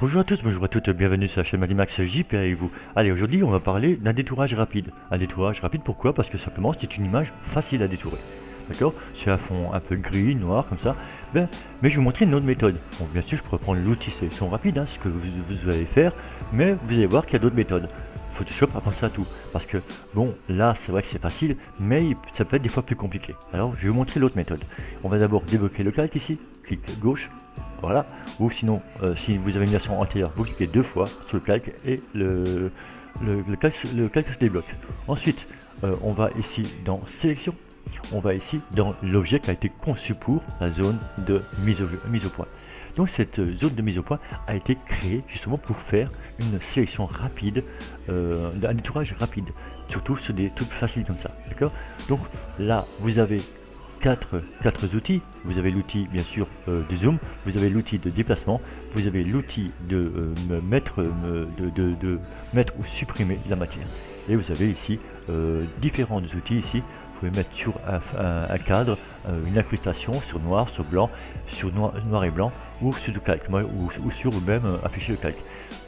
Bonjour à tous, bonjour à toutes, bienvenue sur la chaîne Madimax JP avec vous. Allez, aujourd'hui on va parler d'un détourage rapide. Un détourage rapide pourquoi? Parce que simplement c'est une image facile à détourer. D'accord? C'est un fond un peu gris, noir comme ça. Mais je vais vous montrer une autre méthode. Bon, bien sûr je pourrais prendre l'outil sélection rapide, ce que vous allez faire, mais vous allez voir qu'il y a d'autres méthodes. Photoshop a pensé à tout. Parce que bon, là c'est vrai que c'est facile, mais ça peut être des fois plus compliqué. Alors je vais vous montrer l'autre méthode. On va d'abord débloquer le calque ici, clic gauche. Voilà, ou sinon, si vous avez une version antérieure, vous cliquez deux fois sur le calque et le calque se débloque. Ensuite, on va ici dans sélection, on va ici dans l'objet qui a été conçu pour la zone de mise au point. Donc cette zone de mise au point a été créée justement pour faire une sélection rapide, un détourage rapide, surtout sur des trucs faciles comme ça, d'accord? Donc là, vous avez quatre outils. Vous avez l'outil bien sûr de zoom, vous avez l'outil de déplacement, vous avez l'outil de, mettre ou supprimer la matière. Et vous avez ici différents outils ici. Vous pouvez mettre sur un cadre, une incrustation sur noir, sur blanc, sur noir et blanc, ou sur du calque, ou sur même afficher le calque.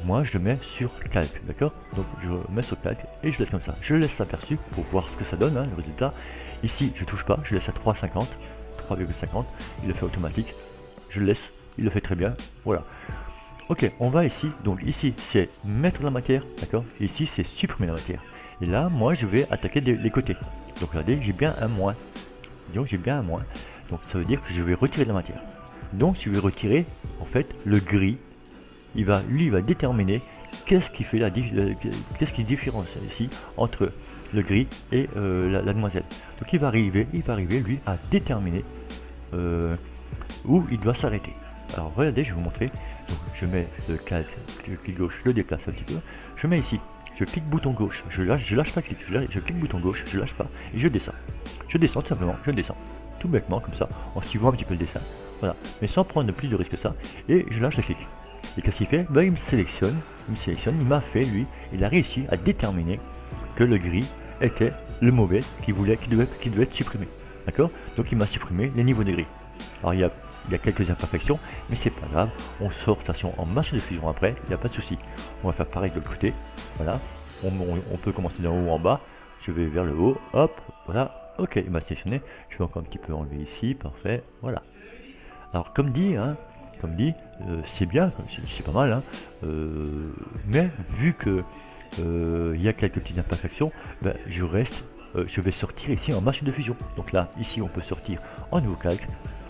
Moi je le mets sur calque, d'accord? Donc je mets sur calque et je laisse comme ça. Je laisse aperçu pour voir ce que ça donne, le résultat. Ici je touche pas, je laisse à 3,50, il le fait automatique. Je le laisse, il le fait très bien, voilà. Ok, on va ici, donc ici c'est mettre la matière, d'accord? Ici c'est supprimer la matière. Et là, moi je vais attaquer les côtés. Donc regardez, j'ai bien un moins. Donc j'ai bien un moins. Donc ça veut dire que je vais retirer de la matière. Donc je vais retirer en fait le gris. Il va déterminer qu'est-ce qui fait qu'est-ce qui différencie ici entre le gris et la demoiselle. Donc il va arriver lui à déterminer où il doit s'arrêter. Alors regardez, je vais vous montrer. Donc je mets le calque, clic gauche, je le déplace un petit peu. Je mets ici, je clique bouton gauche, je lâche pas clic, je clique bouton gauche, je lâche pas et je descends. Je descends tout simplement, je descends. Tout bêtement comme ça, en suivant un petit peu le dessin. Voilà, mais sans prendre plus de risques que ça. Et je lâche le clic. Et qu'est-ce qu'il fait? Il me sélectionne, il m'a fait lui, il a réussi à déterminer que le gris était le mauvais qui devait être supprimé. D'accord? Donc il m'a supprimé les niveaux de gris. Alors il y a quelques imperfections, mais c'est pas grave, on sort station en masse de fusion après, il n'y a pas de souci. On va faire pareil de l'autre côté, voilà, on peut commencer d'en haut en bas, je vais vers le haut, hop, voilà, ok, il m'a sélectionné, je vais encore un petit peu enlever ici, parfait, voilà. Alors comme dit, c'est bien, c'est pas mal, mais vu que il y a quelques petites imperfections, je vais sortir ici en masque de fusion. Donc là, ici on peut sortir en nouveau calque,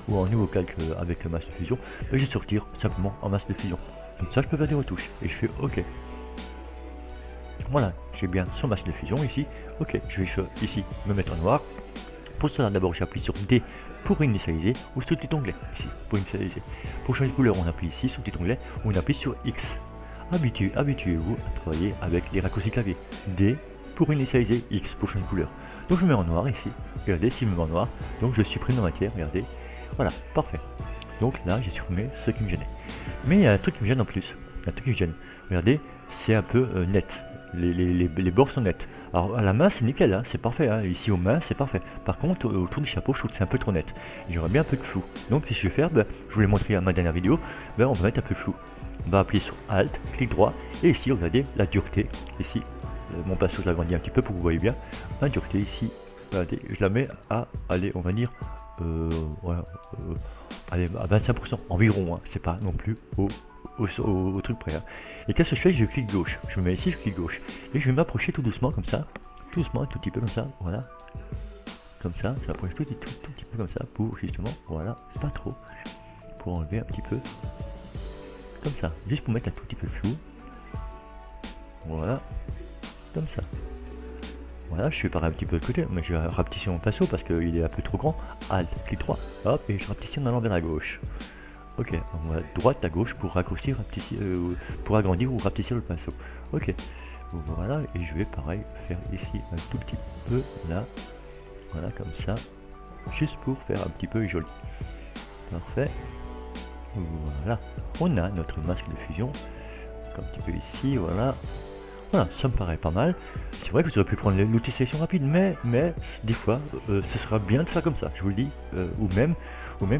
ou en nouveau calque avec le masque de fusion, mais je vais sortir simplement en masque de fusion. Comme ça je peux faire des retouches, et je fais OK. Voilà, j'ai bien son masque de fusion ici, OK, je vais ici me mettre en noir. Pour cela, d'abord j'appuie sur D pour initialiser ou sur le petit onglet ici pour initialiser. Pour changer de couleur, on appuie ici sur le petit onglet ou on appuie sur X. Habituez-vous à travailler avec les raccourcis clavier. D pour initialiser, X pour changer de couleur. Donc je mets en noir ici. Regardez, si je me mets en noir, donc je supprime la matière. Regardez, voilà, parfait. Donc là, j'ai supprimé ce qui me gênait. Mais il y a un truc qui me gêne en plus. Un truc qui me gêne. Regardez, c'est un peu net. Les bords sont nets. Alors à la main c'est nickel, c'est parfait, ici aux mains c'est parfait. Par contre autour du chapeau je trouve que c'est un peu trop net. J'aurais bien un peu de flou. Donc ce que je vais faire, je vous l'ai montré à ma dernière vidéo, on va mettre un peu de flou. On va appuyer sur Alt, clic droit, et ici regardez la dureté, ici, mon pinceau je l'agrandis un petit peu pour que vous voyez bien. La dureté ici, regardez, je la mets à, allez on va dire, allez, à 25% environ, c'est pas non plus au truc près. Et qu'est-ce que je fais? Je clique gauche, je me mets ici, je clique gauche, et je vais m'approcher tout doucement comme ça, tout doucement, un tout petit peu comme ça, voilà, comme ça, je m'approche tout petit peu comme ça, pour justement, voilà, pas trop, pour enlever un petit peu, comme ça, juste pour mettre un tout petit peu flou, voilà, comme ça. Voilà, je fais pareil un petit peu de côté, mais je vais rapetisser mon pinceau parce qu'il est un peu trop grand. Alt, clic droit, hop, et je rapetissis en allant vers la gauche. Ok, on va droite à gauche pour raccourcir, pour agrandir ou rapetisser le pinceau. Ok, voilà, et je vais pareil faire ici un tout petit peu là, voilà comme ça, juste pour faire un petit peu joli. Parfait. Voilà, on a notre masque de fusion, un petit peu ici, voilà. Voilà, ça me paraît pas mal. C'est vrai que vous aurez pu prendre l'outil sélection rapide, mais des fois, ce sera bien de faire comme ça, je vous le dis. Ou même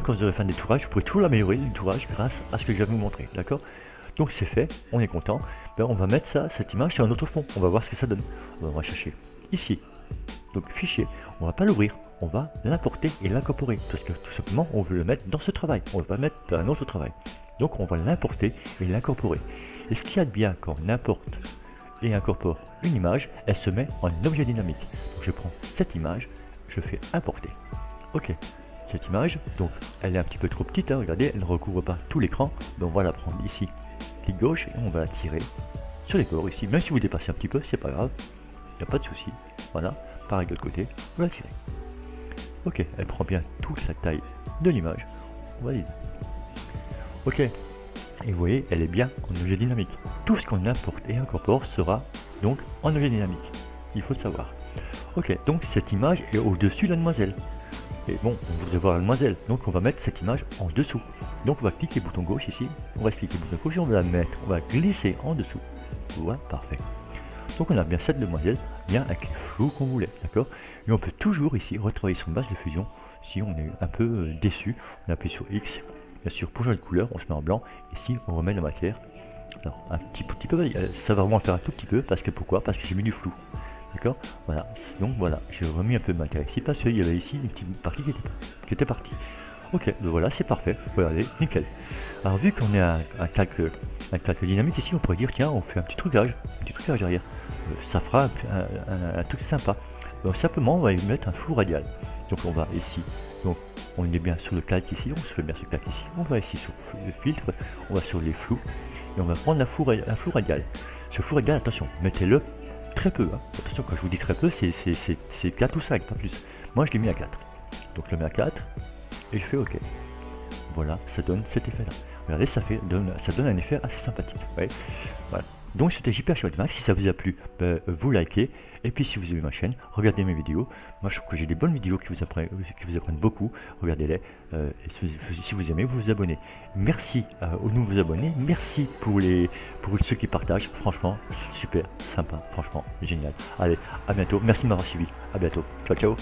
quand vous aurez fait un détourage, vous pourrez toujours l'améliorer, le détourage, grâce à ce que je viens de vous montrer, d'accord? Donc c'est fait, on est content. Ben, on va mettre ça, cette image sur un autre fond. On va voir ce que ça donne. On va chercher ici. Donc fichier, on va pas l'ouvrir, on va l'importer et l'incorporer. Parce que tout simplement, on veut le mettre dans ce travail. On ne va pas le mettre dans un autre travail. Donc on va l'importer et l'incorporer. Et ce qu'il y a de bien quand on importe et incorpore une image, elle se met en objet dynamique. Donc je prends cette image, je fais importer. Ok, cette image, donc elle est un petit peu trop petite, hein, regardez, elle ne recouvre pas tout l'écran. Donc on va la prendre ici, clic gauche, et on va la tirer sur les bords ici. Même si vous dépassez un petit peu, c'est pas grave, il n'y a pas de souci. Voilà, pareil de l'autre côté, on va la tirer. Ok, elle prend bien toute la taille de l'image. On valide. Ok, et vous voyez, elle est bien en objet dynamique. Tout ce qu'on importe et incorpore sera donc en objet dynamique. Il faut le savoir. Ok, donc cette image est au-dessus de la demoiselle. Et bon, on voudrait voir la demoiselle, donc on va mettre cette image en dessous. Donc on va cliquer bouton gauche ici, on va cliquer bouton gauche et on va la mettre, on va glisser en dessous. Voilà, parfait. Donc on a bien cette demoiselle, bien avec les flous qu'on voulait, d'accord. Et on peut toujours ici retravailler sur une base de fusion. Si on est un peu déçu, on appuie sur X, bien sûr pour changer de couleur, on se met en blanc, ici on remet la matière. Alors un petit peu, ça va vraiment faire un tout petit peu, parce que pourquoi? Parce que j'ai mis du flou. D'accord. Voilà, donc voilà, j'ai remis un peu de matière ici parce qu'il y avait ici une petite partie qui était partie. Ok, donc voilà, c'est parfait, regardez, nickel. Alors vu qu'on est un calque dynamique ici, on pourrait dire tiens, on fait un petit trucage derrière. Ça fera un truc sympa. Donc simplement, on va y mettre un flou radial. Donc on va ici, donc on est bien sur le calque ici, on se fait bien sur le calque ici, on va ici sur le filtre, on va sur les flous, et on va prendre un flou radial. Ce flou radial, attention, mettez-le très peu, hein. Attention, quand je vous dis très peu, c'est 4 ou 5, pas plus. Moi je l'ai mis à 4. Donc je le mets à 4 et je fais OK. Voilà, ça donne cet effet là. Regardez, ça donne un effet assez sympathique. Ouais. Voilà. Donc c'était JP Archimède Max. Si ça vous a plu, vous likez. Et puis si vous aimez ma chaîne, regardez mes vidéos. Moi je trouve que j'ai des bonnes vidéos qui vous apprennent beaucoup. Regardez-les. Et si vous aimez, vous vous abonnez. Merci aux nouveaux abonnés. Merci pour ceux qui partagent. Franchement, super sympa. Franchement, génial. Allez, à bientôt. Merci de m'avoir suivi. À bientôt. Ciao, ciao.